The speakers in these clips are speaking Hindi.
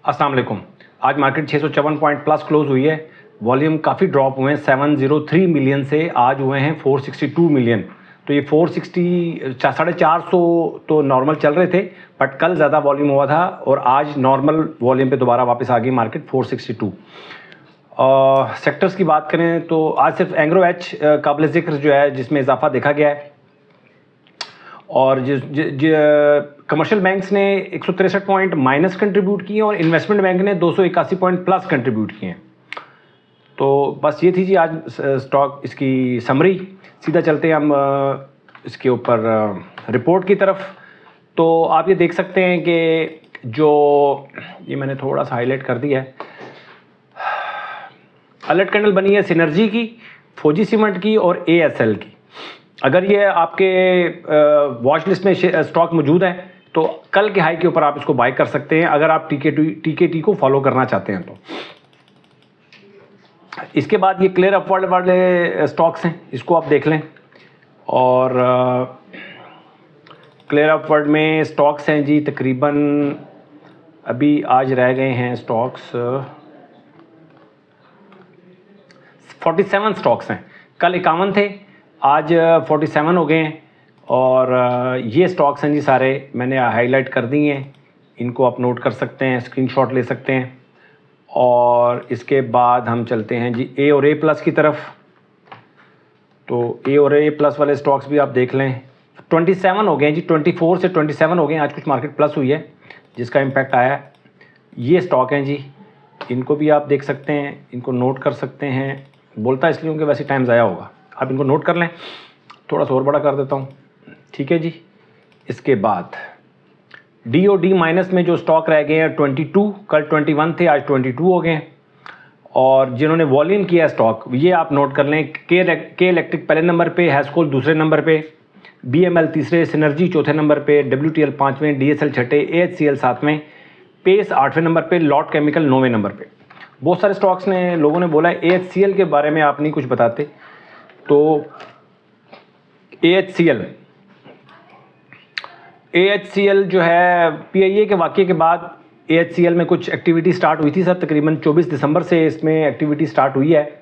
अस्सलाम वालेकुम। आज मार्केट 654 पॉइंट प्लस क्लोज हुई है। वॉल्यूम काफ़ी ड्रॉप हुए हैं, 703 मिलियन से आज हुए हैं 462 मिलियन। तो ये 460 450 तो नॉर्मल चल रहे थे, बट कल ज़्यादा वॉल्यूम हुआ था और आज नॉर्मल वॉल्यूम पे दोबारा वापस आ गई मार्केट 462। सेक्टर्स की बात करें तो आज सिर्फ एंग्रो एच काबिल ज़िक्र जो है जिसमें इजाफा देखा गया है, और कमर्शियल बैंक्स ने 163 पॉइंट माइनस कंट्रीब्यूट किए और इन्वेस्टमेंट बैंक ने 281 पॉइंट प्लस कंट्रीब्यूट किए हैं। तो बस ये थी जी आज स्टॉक इसकी समरी। सीधा चलते हैं हम इसके ऊपर रिपोर्ट की तरफ। तो आप ये देख सकते हैं कि जो ये मैंने थोड़ा सा हाईलाइट कर दिया है, अलर्ट कैंडल बनी है सिनर्जी की, फौजी सीमेंट की और ASL की। अगर ये आपके वॉच लिस्ट में स्टॉक मौजूद है तो कल के हाई के ऊपर आप इसको बाय कर सकते हैं, अगर आप TKT को फॉलो करना चाहते हैं तो। इसके बाद ये क्लियर अपवर्ड वाले स्टॉक्स हैं, इसको आप देख लें। और क्लियर अपवर्ड में स्टॉक्स हैं जी, तकरीबन अभी आज रह गए हैं स्टॉक्स 47 स्टॉक्स हैं। कल 51 थे, आज 47 हो गए हैं। और ये स्टॉक्स हैं जी सारे, मैंने हाईलाइट कर दिए हैं, इनको आप नोट कर सकते हैं, स्क्रीनशॉट ले सकते हैं। और इसके बाद हम चलते हैं जी A और A+ की तरफ। तो A और A+ वाले स्टॉक्स भी आप देख लें। 27 हो गए हैं जी, 24 से 27 हो गए हैं। आज कुछ मार्केट प्लस हुई है जिसका इम्पैक्ट आया है। ये स्टॉक हैं जी, इनको भी आप देख सकते हैं, इनको नोट कर सकते हैं। बोलता इसलिए क्योंकि वैसे टाइम ज़ाया होगा, आप इनको नोट कर लें। थोड़ा सा और बड़ा कर देता हूँ, ठीक है जी। इसके बाद D और D- में जो स्टॉक रह गए हैं 22, कल 21 थे, आज 22 हो गए हैं। और जिन्होंने वॉल्यूम किया स्टॉक, ये आप नोट कर लें। के इलेक्ट्रिक पहले नंबर पे, हैस्कोल दूसरे नंबर पे, BML तीसरे, सिनर्जी चौथे नंबर पे, WTL पाँचवें, DSL छठे, AHCL सातवें, पेस 8वें नंबर पे, लॉट केमिकल 9वें नंबर पे। बहुत सारे स्टॉक्स ने लोगों ने बोला है AHCL के बारे में आप नहीं कुछ बताते, तो AHCL जो है PIA के वाक़ये के बाद AHCL में कुछ एक्टिविटी स्टार्ट हुई थी सर। तकरीबन 24 दिसंबर से इसमें एक्टिविटी स्टार्ट हुई है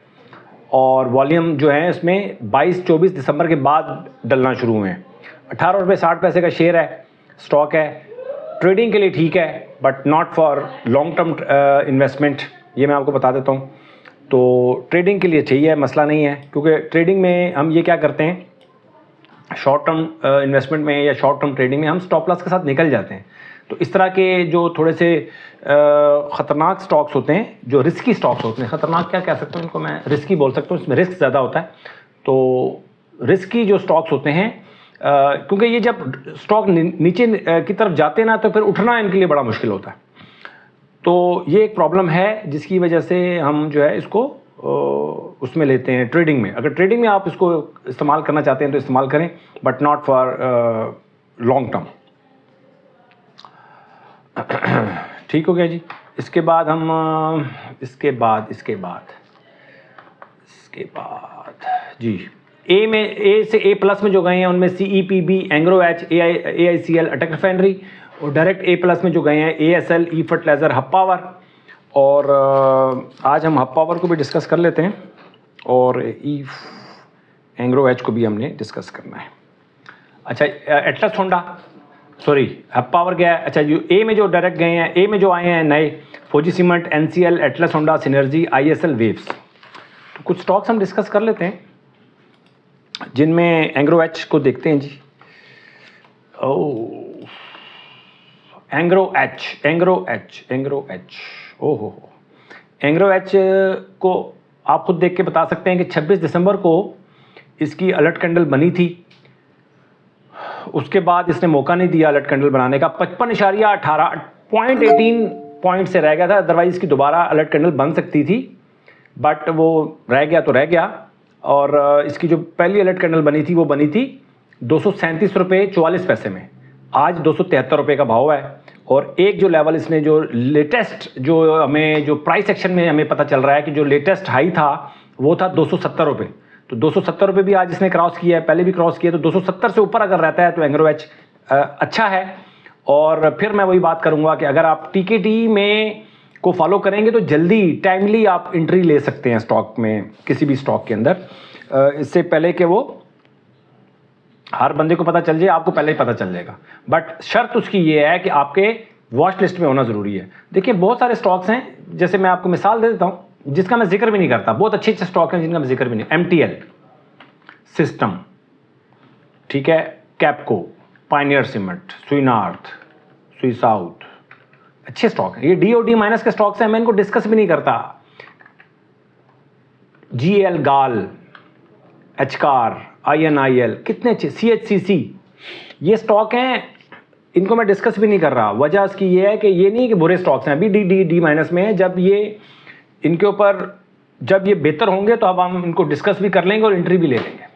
और वॉल्यूम जो है इसमें 22-24 दिसंबर के बाद डलना शुरू हुए हैं। 18 रुपये 60 पैसे का शेयर है, स्टॉक है। ट्रेडिंग के लिए ठीक है, but not for long term investment, ये मैं आपको बता देता हूँ। तो ट्रेडिंग के लिए चाहिए, मसला नहीं है, क्योंकि ट्रेडिंग में हम ये क्या करते हैं, शॉर्ट टर्म इन्वेस्टमेंट में या शॉर्ट टर्म ट्रेडिंग में हम स्टॉप लॉस के साथ निकल जाते हैं। तो इस तरह के जो थोड़े से ख़तरनाक स्टॉक्स होते हैं, जो रिस्की स्टॉक्स होते हैं, ख़तरनाक क्या कह सकता हूँ इनको मैं, रिस्की बोल सकता हूँ, इसमें रिस्क ज़्यादा होता है। तो रिस्की जो स्टॉक्स होते हैं, क्योंकि ये जब स्टॉक नीचे की तरफ जाते हैं ना, तो फिर उठना इनके लिए बड़ा मुश्किल होता है। तो ये एक प्रॉब्लम है जिसकी वजह से हम जो है इसको उसमें लेते हैं ट्रेडिंग में। अगर ट्रेडिंग में आप इसको इस्तेमाल करना चाहते हैं तो इस्तेमाल करें, but not for long term. ठीक हो गया जी। इसके बाद हम इसके बाद जी A से A+ में जो गए हैं उनमें CEPB, एंग्रो एच, AICL, अटक रिफाइनरी, और डायरेक्ट A+ में जो गए हैं ASL, ई फर्टिलाइज़र, हब पावर। और आज हम हब पावर को भी डिस्कस कर लेते हैं और एंग्रो एच को भी हमने डिस्कस करना है। अच्छा, Atlas Honda, sorry hub power गया है। अच्छा, जो A में जो डायरेक्ट गए हैं, A में जो आए हैं नए, फौजी cement, NCL, Atlas Honda, synergy, ISL, waves. तो कुछ स्टॉक्स हम डिस्कस कर लेते हैं जिनमें एंग्रो एच को देखते हैं जी। एंग्रो एच को आप खुद देख के बता सकते हैं कि 26 दिसंबर को इसकी अलर्ट कैंडल बनी थी। उसके बाद इसने मौका नहीं दिया अलर्ट कैंडल बनाने का। 55.18 पॉइंट से रह गया था, अदरवाइज इसकी दोबारा अलर्ट कैंडल बन सकती थी, बट वो रह गया तो रह गया। और इसकी जो पहली अलर्ट कैंडल बनी थी वो बनी थी 237 रुपये 44 पैसे में। आज 273 रुपये का भाव है। और एक जो लेवल इसने जो लेटेस्ट जो हमें जो प्राइस एक्शन में हमें पता चल रहा है कि जो लेटेस्ट हाई था वो था 270 रुपये। तो 270 रुपये भी आज इसने क्रॉस किया है, पहले भी क्रॉस किया। तो 270 से ऊपर अगर रहता है तो एंग्रो एच अच्छा है। और फिर मैं वही बात करूंगा कि अगर आप TKT में को फॉलो करेंगे तो जल्दी टाइमली आप एंट्री ले सकते हैं स्टॉक में, किसी भी स्टॉक के अंदर, इससे पहले कि वो हर बंदे को पता चल जाए, आपको पहले ही पता चल जाएगा। बट शर्त उसकी ये है कि आपके वॉच लिस्ट में होना ज़रूरी है। देखिए बहुत सारे स्टॉक्स हैं, जैसे मैं आपको मिसाल दे देता हूँ जिसका मैं जिक्र भी नहीं करता, बहुत अच्छे अच्छे स्टॉक हैं जिनका मैं जिक्र भी नहीं। MTL सिस्टम, ठीक है, कैपको, पायनियर सीमेंट, सुई नॉर्थ, सुई साउथ, अच्छे स्टॉक हैं। ये DOD माइनस के स्टॉक्स हैं, मैं इनको डिस्कस भी नहीं करता। GL गाल, HCAR, INIL, कितने अच्छे, CHCC, ये स्टॉक हैं, इनको मैं डिस्कस भी नहीं कर रहा। वजह इसकी ये है कि ये नहीं कि बुरे स्टॉक्स हैं, अभी D माइनस में है। जब ये इनके ऊपर जब ये बेहतर होंगे तो अब हम इनको डिस्कस भी कर लेंगे और एंट्री भी ले लेंगे।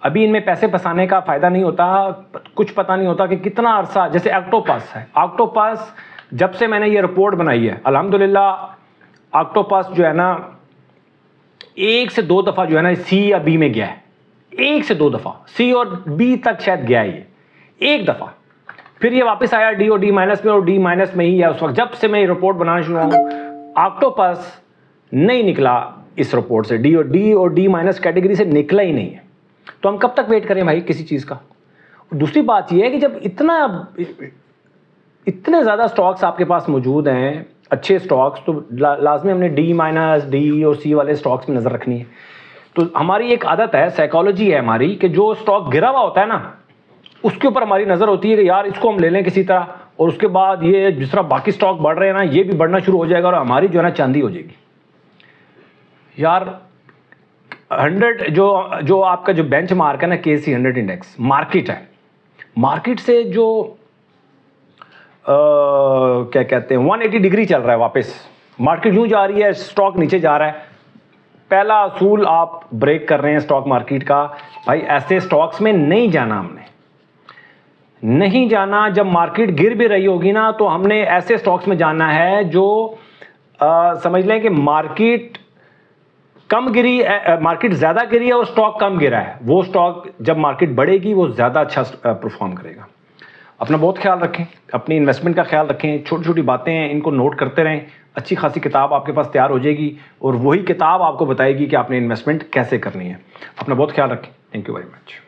अभी इनमें पैसे फंसाने का फ़ायदा नहीं होता, कुछ पता नहीं होता कि कितना अरसा। जैसे ऑक्टोपस है, ऑक्टोपस जब से मैंने ये रिपोर्ट बनाई है अल्हम्दुलिल्लाह, ऑक्टोपस जो है ना 1 से 2 दफ़ा जो है ना C या B में गया है, 1 से 2 दफ़ा C और B तक शायद गया है ये 1 दफ़ा, फिर ये वापस आया D माइनस में और D माइनस में ही है उस वक्त। जब से मैं ये रिपोर्ट बनाना शुरू हूँ, ऑक्टोपस नहीं निकला इस रिपोर्ट से, D माइनस कैटेगरी से निकला ही नहीं है। तो हम कब तक वेट करें भाई किसी चीज़ का। दूसरी बात यह है कि जब इतने ज़्यादा स्टॉक्स आपके पास मौजूद हैं, अच्छे स्टॉक्स, तो लाजमी हमने D माइनस, D और C वाले स्टॉक्स में नज़र रखनी है। तो हमारी एक आदत है, साइकोलॉजी है हमारी, कि जो स्टॉक गिरा हुआ होता है ना उसके ऊपर हमारी नज़र होती है कि यार इसको हम ले लें किसी तरह, और उसके बाद ये जिस तरह बाकी स्टॉक बढ़ रहे हैं ना ये भी बढ़ना शुरू हो जाएगा और हमारी जो है ना चांदी हो जाएगी। यार 100 जो आपका जो बेंच मार्क है ना, KC 100 इंडेक्स मार्केट है, मार्केट से जो क्या कहते हैं 180 डिग्री चल रहा है वापस, मार्केट यूं जा रही है, स्टॉक नीचे जा रहा है। पहला असूल आप ब्रेक कर रहे हैं स्टॉक मार्केट का, भाई ऐसे स्टॉक्स में नहीं जाना, हमने नहीं जाना। जब मार्केट गिर भी रही होगी ना तो हमने ऐसे स्टॉक्स में जाना है जो समझ लें कि मार्केट कम गिरी, मार्केट ज़्यादा गिरी है और स्टॉक कम गिरा है, वो स्टॉक जब मार्केट बढ़ेगी वो ज़्यादा अच्छा परफॉर्म करेगा। अपना बहुत ख्याल रखें, अपनी इन्वेस्टमेंट का ख्याल रखें, छोटी छोटी बातें हैं इनको नोट करते रहें, अच्छी खासी किताब आपके पास तैयार हो जाएगी और वही किताब आपको बताएगी कि आपने इन्वेस्टमेंट कैसे करनी है। अपना बहुत ख्याल रखें। Thank you very much.